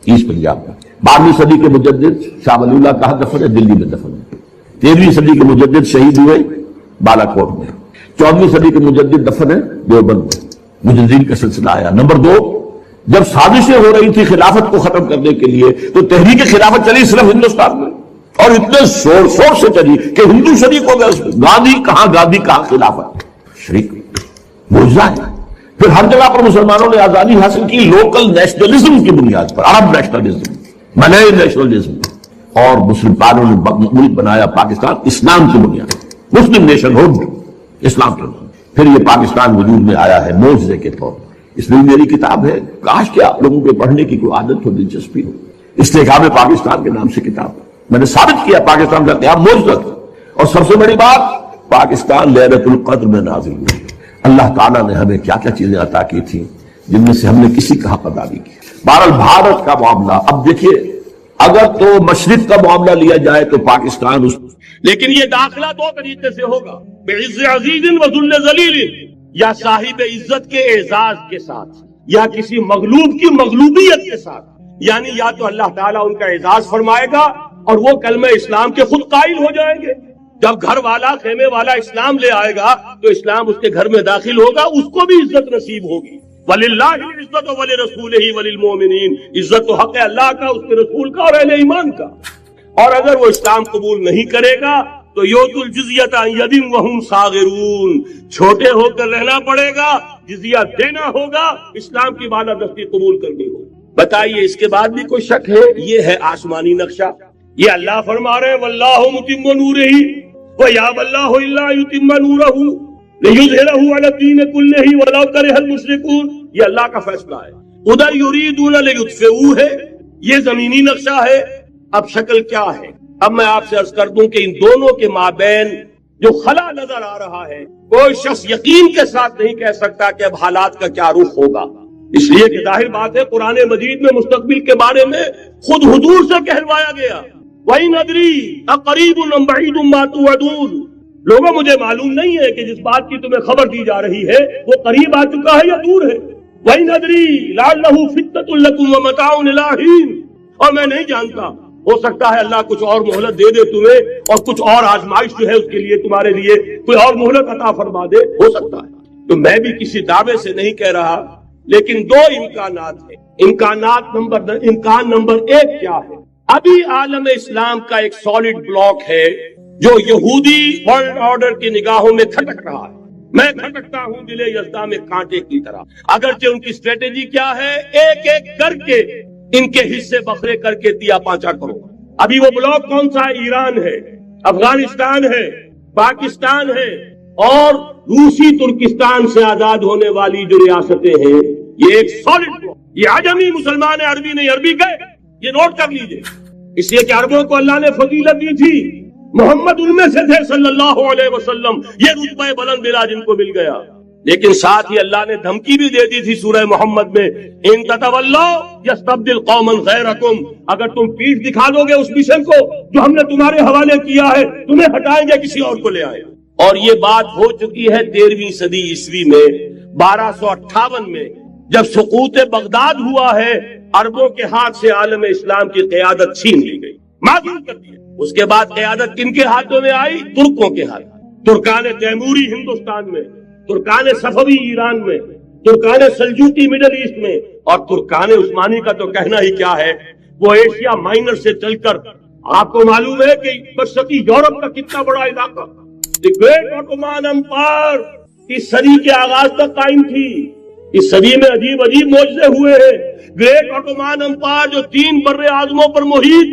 [SPEAKER 2] ایسٹ پنجاب میں. 12ویں صدی کے مجدد شاہ ولی اللہ کہاں دفن ہے؟ دلی میں دفن ہے. 13ویں صدی کے مجدد شہید ہوئے بالا کوٹ میں. 14ویں صدی کے مجدد دفن ہے دیوبند میں. مجددین کا سلسلہ آیا. نمبر 2، جب سازشیں ہو رہی تھی خلافت کو ختم کرنے کے لیے تو تحریک خلافت چلی صرف ہندوستان میں، اور اتنے شور شور سے چلی کہ ہندو شریک ہو گئے. گاندھی کہاں خلافت شریک معجزہ ہے. پھر ہر جگہ پر مسلمانوں نے آزادی حاصل کی لوکل نیشنلزم کی بنیاد پر، عرب نیشنلزم، ملئی نیشنلزم، اور مسلمانوں نے ملک بنایا پاکستان اسلام کی بنیاد پر، مسلم نیشن ہوڈ، اسلام کے نام. پھر یہ پاکستان وجود میں آیا ہے معجزے کے طور پر. اس لیے میری کتاب ہے، کاش کہ آپ لوگوں کے پڑھنے کی کوئی عادت ہو، دلچسپی ہو. استحکام پاکستان کے نام سے کتاب میں نے ثابت کیا پاکستان کا قیام معجزہ. اور سب سے بڑی بات، پاکستان لیلۃ القدر میں نازل ہوئی. اللہ تعالیٰ نے ہمیں کیا کیا چیزیں عطا کی تھیں جن میں سے ہم نے کسی کا حق ادا نہیں کیا. بہرحال بھارت کا معاملہ اب دیکھیے، اگر تو مشرق کا معاملہ لیا جائے تو پاکستان اس،
[SPEAKER 1] لیکن یہ داخلہ دو طریقے سے ہوگا، بعز عزیز و ذل ذلیل، یا صاحب عزت کے اعزاز کے ساتھ، یا کسی مغلوب کی مغلوبیت کے ساتھ. یعنی یا تو اللہ تعالیٰ ان کا اعزاز فرمائے گا اور وہ کلمہ اسلام کے خود قائل ہو جائیں گے. جب گھر والا خیمے والا اسلام لے آئے گا تو اسلام اس کے گھر میں داخل ہوگا، اس کو بھی عزت نصیب ہوگی. وَلِلَّهِ الْعِزَّةُ وَلِرَسُولِهِ وَلِلْمُؤْمِنِينَ، عزت و حق اللہ کا، اس کے رسول کا اور اہل ایمان کا. اور اگر وہ اسلام قبول نہیں کرے گا تو یؤتُ الجزیۃ عن یدٍ وَهُمْ صاغرون، چھوٹے ہو کر رہنا پڑے گا، جزیہ دینا ہوگا، اسلام کی بالادستی قبول کرنی ہوگی. بتائیے اس کے بعد بھی کوئی شک ہے؟ یہ ہے آسمانی نقشہ. یہ اللہ فرما رہے ہیں وَاللَّهُ مُتِمُّ نُورِهِ وَيَأْبَى اللَّهُ إِلَّا يُتِمَّ نُورَهُ لِيُظْهِرَهُ عَلَى الدِّينِ كُلِّهِ وَلَوْ كَرِهَ الْمُشْرِكُونَ. یہ اللہ کا فیصلہ ہے. ادھر يُرِيدُونَ لِيُطْفِئُوهُ ہے، یہ زمینی نقشہ ہے. اب شکل کیا ہے؟ اب میں آپ سے عرض کر دوں کہ ان دونوں کے مابین جو خلا نظر آ رہا ہے، کوئی شخص یقین کے ساتھ نہیں کہہ سکتا کہ اب حالات کا کیا رخ ہوگا. اس لیے کہ ظاہر بات ہے قرآن مجید میں مستقبل کے بارے میں خود حضور سے کہلوایا گیا، وَإِنْ أَدْرِي أَقَرِيبٌ أَمْ بَعِيدٌ مَا تُوعَدُونَ. لوگوں مجھے معلوم نہیں ہے کہ جس بات کی تمہیں خبر دی جا رہی ہے وہ قریب آ چکا ہے یا دور ہے. وَإِنْ أَدْرِي لَعَلَّهُ فِتْنَةٌ لَكُمْ وَمَتَاعٌ إِلَىٰ حِينٍ. اور میں نہیں جانتا، ہو سکتا ہے اللہ کچھ اور مہلت دے دے تمہیں، اور کچھ اور آزمائش جو ہے اس کے لیے تمہارے لیے کوئی اور مہلت عطا فرما دے، ہو سکتا ہے. تو میں بھی کسی دعوے سے نہیں کہہ رہا، لیکن دو امکانات ہیں. امکان نمبر 1 کیا ہے؟ ابھی عالم اسلام کا ایک سالڈ بلاک ہے جو یہودی ورلڈ آرڈر کی نگاہوں میں کھٹک رہا ہے. میں کھٹکتا ہوں دل یزداں میں کانٹے کی طرح. اگرچہ ان کی اسٹریٹجی کیا ہے؟ ایک ایک کر کے ان کے حصے بکھرے کر کے دیا پانچا کرو. ابھی وہ بلاک کون سا ہے؟ ایران ہے، افغانستان ہے، پاکستان ہے، اور روسی ترکستان سے آزاد ہونے والی جو ریاستیں ہیں. یہ ایک سالڈ بلاک. یہ عجمی مسلمان ہے، عربی نہیں. عربی گئے، یہ نوٹ کر لیجئے. اس لیے کہ عربوں کو اللہ نے فضیلت دی تھی، محمد ان میں سے تھے صلی اللہ علیہ وسلم، یہ رتبہ بلند ملا جن کو مل گیا. لیکن ساتھ ہی اللہ نے دھمکی بھی دے دی تھی سورہ محمد میں، ان تتولوا یستبدل قوما غیرکم. اگر تم پیٹھ دکھا دو گے اس مشن کو جو ہم نے تمہارے حوالے کیا ہے، تمہیں ہٹائیں گے، کسی اور کو لے آئے. اور یہ بات ہو چکی ہے 13ویں صدی عیسوی میں، 1258 میں جب سقوط بغداد ہوا ہے، عربوں کے ہاتھ سے عالم اسلام کی قیادت چھین لی گئی، معذور کر دیا. اس کے بعد قیادت کن کے ہاتھوں میں آئی؟ ترکوں کے ہاتھ. ترکان تیموری ہندوستان میں، ترکان صفوی ایران میں، ترکان سلجوقی مڈل ایسٹ میں، اور ترکان عثمانی کا تو کہنا ہی کیا ہے. وہ ایشیا مائنر سے چل کر، آپ کو معلوم ہے کہ مشرقی یورپ کا کتنا بڑا علاقہ، دی گریٹ آٹومان امپائر اس صدی کے آغاز تک قائم تھی. اس صدی میں عجیب معجزے ہوئے ہیں. گریٹ آٹومان امپائر جو 3 بر اعظموں پر محیط،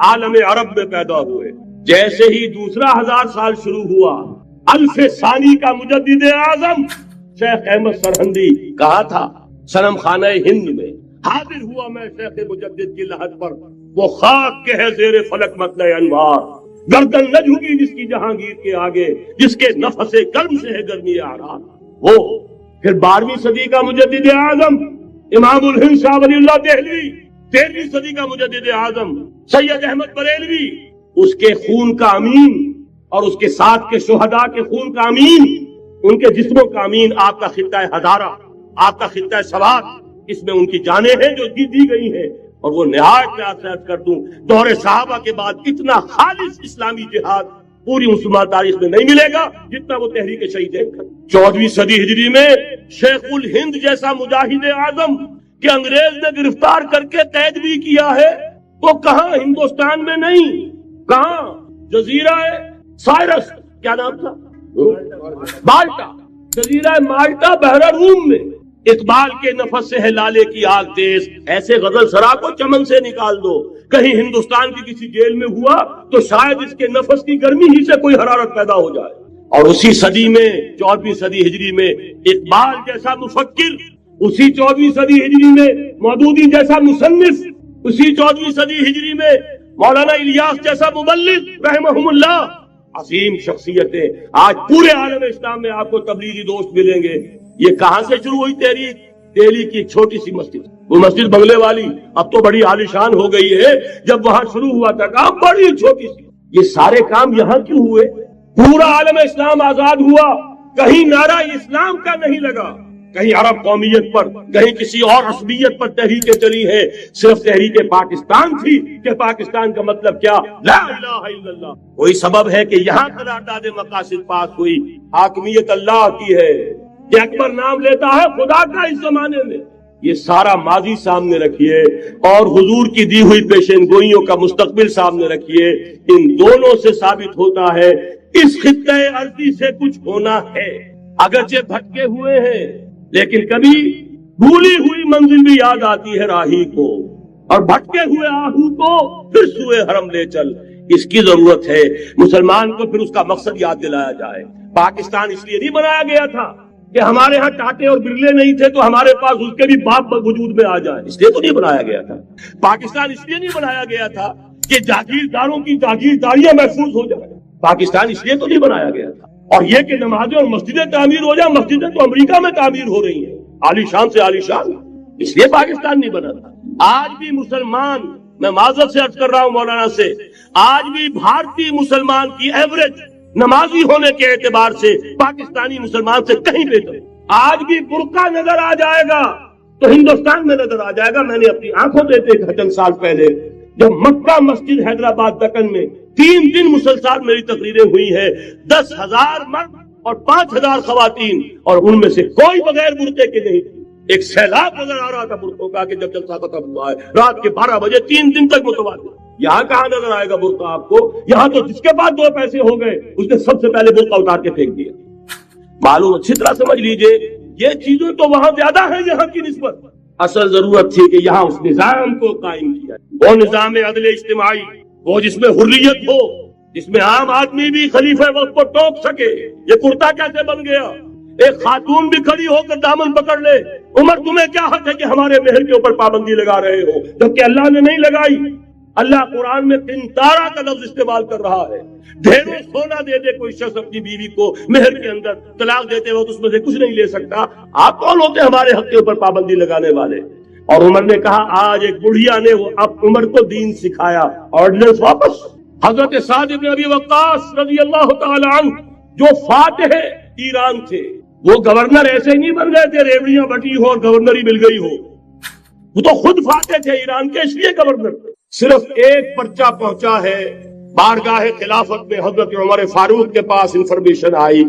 [SPEAKER 1] عالم عرب میں پیدا ہوئے. جیسے ہی دوسرا 1000 سال شروع ہوا، الف ثانی کا مجدد اعظم شیخ احمد سرہندی کہا تھا صنم خانہ ہند میں، حاضر ہوا میں شیخ مجدد کی لحد پر، وہ خاک کے ہے زیر فلک مطلع انوار، گردن نہ جھکی جس کی جہانگیر کے آگے، جس کے نفس گرم سے ہے گرمی آرام. وہ پھر 12ویں صدی کا مجدد اعظم امام الہند شاہ ولی اللہ دہلوی، 13ویں صدی کا مجدد اعظم سید احمد بریلوی، اس کے خون کا امین اور اس کے ساتھ کے شہداء کے خون کا امین، ان کے جسموں کا امین آپ کا خطہ ہزارہ، آپ کا خطہ سوات، اس میں ان کی جانیں ہیں جو دی گئی ہیں. اور وہ نہایت میں آپ سے عرض کر دوں، دور صحابہ کے بعد اتنا خالص اسلامی جہاد پوری مسلمان تاریخ میں نہیں ملے گا جتنا وہ تحریک شہیدین کا. 14ویں صدی ہجری میں شیخ الہند جیسا مجاہد اعظم کہ انگریز نے گرفتار کر کے قید بھی کیا ہے، تو کہاں ہندوستان میں نہیں، کہاں جزیرہ سائرس، کیا نام تھا، مالٹا، جزیرہ مالٹا بحر روم میں. اقبال کے نفس سے ہے لالے کی آگ تیز، ایسے غزل سرا کو چمن سے نکال دو. کہیں ہندوستان کی کسی جیل میں ہوا تو شاید اس کے نفس کی گرمی ہی سے کوئی حرارت پیدا ہو جائے. اور اسی صدی میں 14ویں صدی ہجری میں اقبال جیسا مفکر، اسی 14ویں صدی ہجری میں مودودی جیسا مصنف، اسی 14ویں صدی ہجری میں مولانا الیاس جیسا مبلغ رحمہم اللہ، عظیم شخصیتیں آج پورے عالم اسلام میں آپ کو تبلیغی دوست ملیں گے. یہ کہاں سے شروع ہوئی تحریک؟ دہلی کی ایک چھوٹی سی مسجد، وہ مسجد بنگلے والی اب تو بڑی عالیشان ہو گئی ہے، جب وہاں شروع ہوا تھا کام بڑی چھوٹی سی. یہ سارے کام یہاں کیوں ہوئے؟ پورا عالم اسلام آزاد ہوا، کہیں نعرہ اسلام کا نہیں لگا، کہیں عرب قومیت پر، کہیں کسی اور رسمیت پر تحریکیں چلی ہیں. صرف تحریک پاکستان تھی کہ پاکستان کا مطلب کیا، لا الہ الا اللہ. کوئی سبب ہے کہ یہاں قرارداد مقاصد پاس ہوئی، حاکمیت اللہ کی ہے، یہ اکبر نام لیتا ہے خدا کا اس زمانے میں. یہ سارا ماضی سامنے رکھیے اور حضور کی دی ہوئی پیشین گوئیوں کا مستقبل سامنے رکھیے. ان دونوں سے ثابت ہوتا ہے اس خطے ارضی سے کچھ ہونا ہے. اگرچہ بھٹکے ہوئے ہیں لیکن کبھی بھولی ہوئی منزل بھی یاد آتی ہے راہی کو، اور بھٹکے ہوئے آہو کو پھر سوئے حرم لے چل. اس کی ضرورت ہے مسلمان کو پھر اس کا مقصد یاد دلایا جائے. پاکستان اس لیے نہیں بنایا گیا تھا کہ ہمارے ہاں ٹاٹے اور برلے نہیں تھے تو ہمارے پاس اس کے بھی باپ وجود میں آ جائے، اس لیے تو نہیں بنایا گیا تھا. پاکستان اس لیے نہیں بنایا گیا تھا کہ جاگیرداروں کی جاگیرداریاں محفوظ ہو جائیں. پاکستان اس لیے تو نہیں بنایا گیا تھا. اور یہ کہ نمازیں اور مسجدیں تعمیر ہو جائیں، مسجدیں تو امریکہ میں تعمیر ہو رہی ہیں عالی شان سے عالی شان، اس لیے پاکستان نہیں بنا تھا. آج بھی مسلمان، میں معذرت سے عرض کر رہا ہوں مولانا سے، آج بھی بھارتی مسلمان کی ایوریج نمازی ہونے کے اعتبار سے پاکستانی مسلمان سے کہیں بہتر. آج بھی برقع نظر آ جائے گا تو ہندوستان میں نظر آ جائے گا. میں نے اپنی آنکھوں سے دیکھا چند سال پہلے جب مکہ مسجد حیدرآباد دکن میں 3 دن مسلسل میری تقریریں ہوئی ہیں، 10,000 مرد اور 5,000 خواتین، اور ان میں سے کوئی بغیر برقعے کے نہیں تھی. ایک سیلاب نظر آ رہا تھا برقعوں کا کہ جب جلسہ ختم ہوا ہے رات کے 12 بجے 3 دن تک متواتر. یہاں کہاں نظر آئے گا برقع آپ کو؟ یہاں تو جس کے پاس 2 پیسے ہو گئے اس نے سب سے پہلے برقع اتار کے پھینک دیا. معلوم اچھی طرح سمجھ لیجئے یہ چیزیں تو وہاں زیادہ ہیں یہاں کی نسبت. اصل ضرورت تھی کہ یہاں اس نظام کو قائم کیا، وہ نظام عدل اجتماعی، وہ جس میں حریت ہو، جس میں عام آدمی بھی خلیفہ وقت کو ٹوک سکے. یہ کرتا کیسے بن گیا؟ ایک خاتون بھی کھڑی ہو کر دامن پکڑ لے، عمر تمہیں کیا حق ہے کہ ہمارے مہر کے اوپر پابندی لگا رہے ہو، جبکہ اللہ نے نہیں لگائی. اللہ قرآن میں قنطارہ کا لفظ استعمال کر رہا ہے. ڈھیروں سونا دے دے کوئی شخص اپنی بیوی کو مہر کے اندر، طلاق دیتے وقت اس میں سے کچھ نہیں لے سکتا. آپ کون ہوتے ہمارے حق کے اوپر پابندی لگانے والے؟ اور عمر نے کہا آج ایک بڑھیا نے وہ اب عمر کو دین سکھایا، آرڈیننس واپس. حضرت سعد بن ابی وقاص رضی اللہ تعالی عنہ جو فاتح ایران تھے، وہ گورنر ایسے نہیں بن گئے تھے ریوڑیاں بٹی ہو اور گورنری مل گئی ہو، وہ تو خود فاتح تھے ایران کے، اس لیے گورنر تھے. صرف ایک پرچہ پہنچا ہے بارگاہ خلافت میں، حضرت عمر فاروق کے پاس انفارمیشن آئی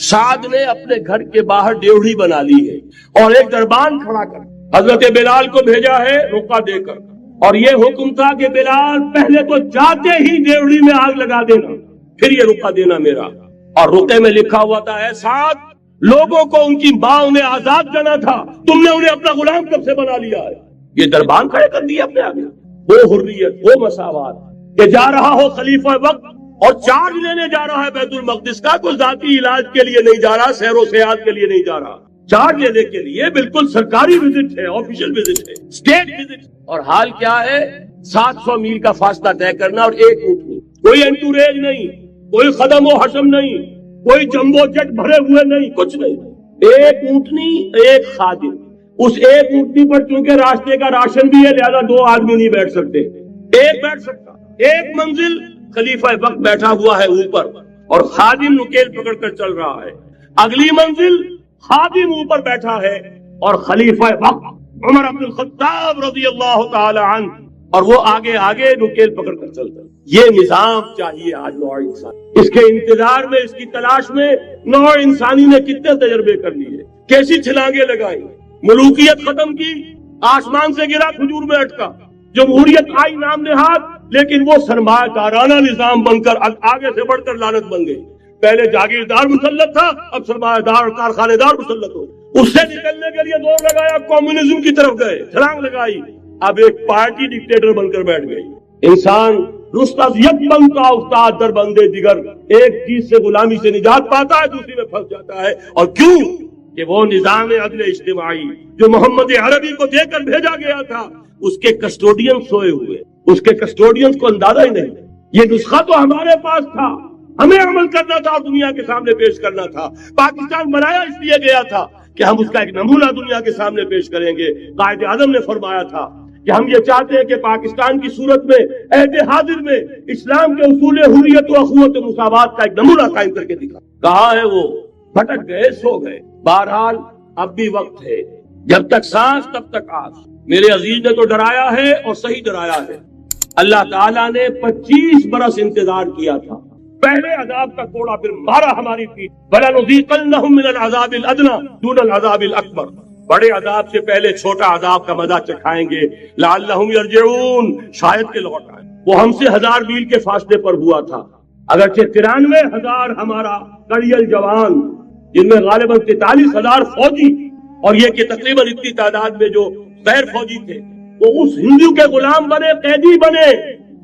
[SPEAKER 1] سعد نے اپنے گھر کے باہر ڈیوڑی بنا لی ہے اور ایک دربان کھڑا کر حضرت بلال کو بھیجا ہے رقعہ دے کر، اور یہ حکم تھا کہ بلال پہلے تو جاتے ہی ڈیوڑی میں آگ لگا دینا، پھر یہ رقعہ دینا میرا. اور رقعے میں لکھا ہوا تھا اے سعد، لوگوں کو ان کی ماں نے آزاد کرنا تھا، تم نے انہیں اپنا غلام کب سے بنا لیا ہے. یہ دربان کھڑے کر دیے اپنے آگے. وہ حریت، وہ مساوات، کہ جا رہا ہو خلیفہ وقت اور چارج لینے جا رہا ہے بیت المقدس کا، کوئی ذاتی علاج کے لیے نہیں جا رہا، سیر و سیاحت کے لیے نہیں جا رہا، چارج لینے کے لیے بالکل سرکاری وزٹ ہے، آفیشل وزٹ ہے، اسٹیٹ وزٹ۔ اور حال کیا ہے؟ 700 میل کا فاصلہ طے کرنا اور ایک اونٹ نہیں، کوئی انٹوریج نہیں، کوئی خدم و حشم نہیں، کوئی جمبو جٹ بھرے ہوئے نہیں، کچھ نہیں، ایک اونٹنی ایک خادم۔ اس ایک اونٹنی پر چونکہ راستے کا راشن بھی ہے لہذا 2 آدمی نہیں بیٹھ سکتے، ایک بیٹھ سکتا۔ ایک منزل خلیفہ وقت بیٹھا ہوا ہے اوپر اور خادم نکیل پکڑ کر چل رہا ہے، اگلی منزل خادم اوپر بیٹھا ہے اور خلیفہ وقت عمر بن الخطاب رضی اللہ تعالی عنہ اور وہ آگے آگے نکیل پکڑ کر چلتا ہے۔ یہ نظام چاہیے آج نوع انسان، اس کے انتظار میں، اس کی تلاش میں نوع انسانی نے کتنے تجربے کر لیے، کیسی چھلانگیں لگائی، ملوکیت ختم کی، آسمان سے گرا کھجور میں اٹکا، جمہوریت آئی نام نہاد، لیکن وہ سرمایہ کارانہ نظام بن کر آگے سے بڑھ کر لعنت بن گئی۔ پہلے جاگیردار مسلط تھا، اب سرمایہ دار کارخانے دار مسلط ہو، اس سے نکلنے کے لیے دور لگایا، کمیونزم کی طرف گئے، چھلانگ لگائی، اب ایک پارٹی ڈکٹیٹر بن کر بیٹھ گئی۔ انسان رست از یک بنتا استاد در بندے دیگر، ایک چیز سے غلامی سے نجات پاتا ہے، دوسری میں پھنس جاتا ہے۔ اور کیوں؟ کہ وہ نظام عدل اجتماعی جو محمد عربی کو دے کر بھیجا گیا تھا، اس کے کسٹوڈین سوئے ہوئے، اس کے کسٹوڈین کو اندازہ ہی نہیں۔ یہ نسخہ تو ہمارے پاس تھا، ہمیں عمل کرنا تھا اور دنیا کے سامنے پیش کرنا تھا۔ پاکستان بنایا اس لیے گیا تھا کہ ہم اس کا ایک نمونہ دنیا کے سامنے پیش کریں گے۔ قائد اعظم نے فرمایا تھا کہ ہم یہ چاہتے ہیں کہ پاکستان کی صورت میں عہد حاضر میں اسلام کے اصول حریت و اخوت و مساوات کا ایک نمونہ قائم کر کے دکھا۔ کہاں ہے وہ؟ بھٹک گئے، سو گئے۔ بہرحال اب بھی وقت ہے، جب تک سانس تب تک آس۔ میرے عزیز نے تو ڈرایا ہے اور صحیح ڈرایا ہے۔ اللہ تعالیٰ نے 25 برس انتظار کیا تھا، پہلے عذاب کا کوڑا پھر مارا ہماری پیٹھ۔ وَلَنُذِيقَنَّهُمْ مِنَ الْعَذَابِ الْأَدْنَىٰ دُونَ الْعَذَابِ الْأَكْبَرِ، بڑے عذاب سے پہلے چھوٹا عذاب کا مزہ چکھائیں گے۔ لَعَلَّهُمْ يَرْجِعُونَ، شاید کہ لوٹ آئیں۔ وہ ہم سے 1000 میل کے فاصلے پر ہوا تھا، اگرچہ 93,000 ہمارا کڑیل جوان، جن میں غالباً 43,000 فوجی، اور یہ کہ تقریباً اتنی تعداد میں جو غیر فوجی تھے وہ اس ہندو کے غلام بنے، قیدی بنے،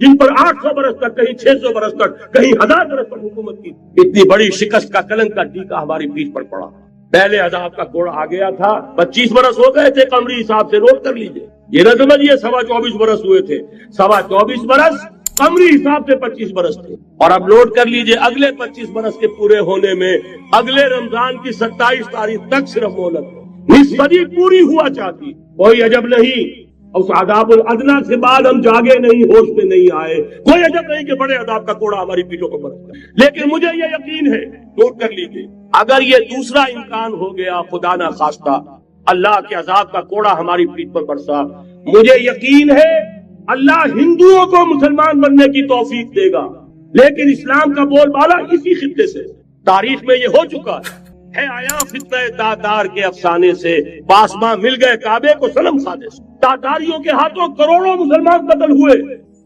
[SPEAKER 1] جن پر 800 برس تک، کہیں 600 برس تک، کہیں 1000 برس تک حکومت کی۔ اتنی بڑی شکست کا کلنک کا ٹیکا ہماری پیٹھ پر پڑا۔ پہلے عذاب کا کوڑا آ گیا تھا، 25 برس ہو گئے تھے، قمری حساب سے نوٹ کر لیجئے، یہ نہ سمجھیے 24.25 برس ہوئے تھے، 24.25 برس قمری حساب سے 25 برس تھے۔ اور اب نوٹ کر لیجئے اگلے 25 برس کے پورے ہونے میں اگلے رمضان کی 27 تاریخ تک صرف مہلت، نصف صدی پوری ہوا چاہتی۔ کوئی عجب نہیں اس عذاب الادنیٰ سے بعد ہم جاگے نہیں، ہوش میں نہیں آئے، کوئی عجب نہیں کہ بڑے عذاب کا کوڑا ہماری پیٹھوں پر برستا ہے۔ لیکن مجھے یہ یقین ہے، نوٹ کر لیجئے، اگر یہ دوسرا امکان ہو گیا، خدا نہ خواستہ اللہ کے عذاب کا کوڑا ہماری پیٹھ پر برسا، مجھے یقین ہے اللہ ہندوؤں کو مسلمان بننے کی توفیق دے گا۔ لیکن اسلام کا بول بالا اسی خطے سے تاریخ میں یہ ہو چکا ہے آیا فتنہ تاتار کے افسانے سے، پاسماں مل گئے کعبے کو صنم خانے سے۔ تاتاریوں کے ہاتھوں کروڑوں مسلمان قتل ہوئے،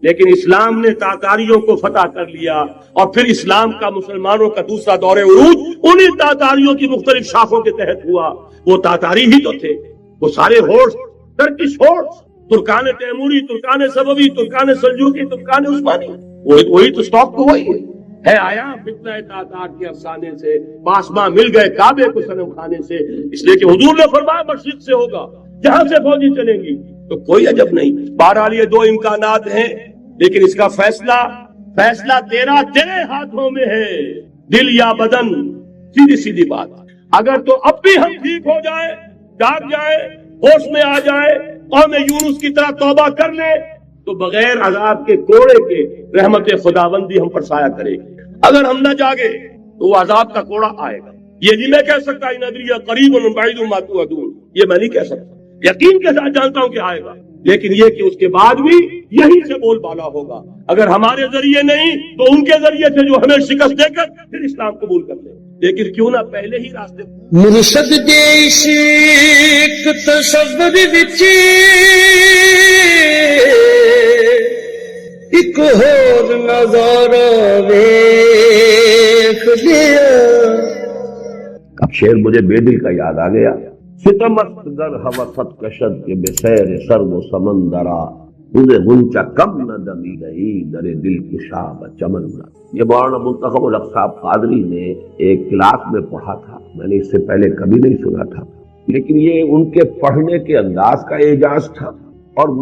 [SPEAKER 1] لیکن اسلام نے تاتاریوں کو فتح کر لیا، اور پھر اسلام کا مسلمانوں کا دوسرا دور عروج انہی تاتاریوں کی مختلف شاخوں کے تحت ہوا۔ وہ تاتاری ہی تو تھے، وہ سارے ہورس، ٹرکش ہورس، ترکان تیموری، ترکان سبوی، ترکان سلجوقی، ترکان عثمانی، وہی تو اسٹاک تو وہی ہے آیا فتنہ تاتار کے افسانے سے، پاسماں مل گئے کعبے کو صنم خانے سے۔ اس لیے کہ حضور نے فرمایا مشرق سے ہوگا، جہاں سے فوجی چلیں گی، تو کوئی عجب نہیں۔ بہرحال یہ 2 امکانات ہیں، لیکن اس کا فیصلہ تیرے ہاتھوں میں ہے، دل یا بدن، سیدھی سیدھی بات۔ اگر تو اب بھی ہم ٹھیک ہو جائے، جاگ جائے، ہوش میں آ جائے، قوم یونس کی طرح توبہ کر لے، تو بغیر عذاب کے کوڑے کے رحمت خداوندی ہم پر سایہ کرے گی۔ اگر ہم نہ جاگے تو وہ عذاب کا کوڑا آئے گا۔ یہ نہیں میں کہہ سکتا ان ادری قریب بعید ما توعدون، یہ میں نہیں کہہ سکتا، یقین کے ساتھ جانتا ہوں کہ آئے گا، لیکن یہ کہ اس کے بعد بھی یہی سے بول بالا ہوگا۔ اگر ہمارے ذریعے نہیں تو ان کے ذریعے سے جو ہمیں شکست دے کر پھر اسلام قبول کر لیں، لیکن کیوں نہ پہلے ہی راستے
[SPEAKER 3] مرشد دیش ایک تصور وچ ایک ہور نظارہ ویکھ لیا۔
[SPEAKER 2] اب شعر مجھے بے دل کا یاد آ گیا۔ ستمست در ہوست کشد کے بے سیر سرو و سمندرا، انہیں غنچہ کم نہ دمی گئی در دل کشاب چمن نہ. یہ مولانا منتخب الحق صاحب قادری نے ایک کلاس میں پڑھا تھا، میں نے اس سے پہلے کبھی نہیں سنا تھا، لیکن یہ ان کے پڑھنے کے انداز کا اعجاز تھا اور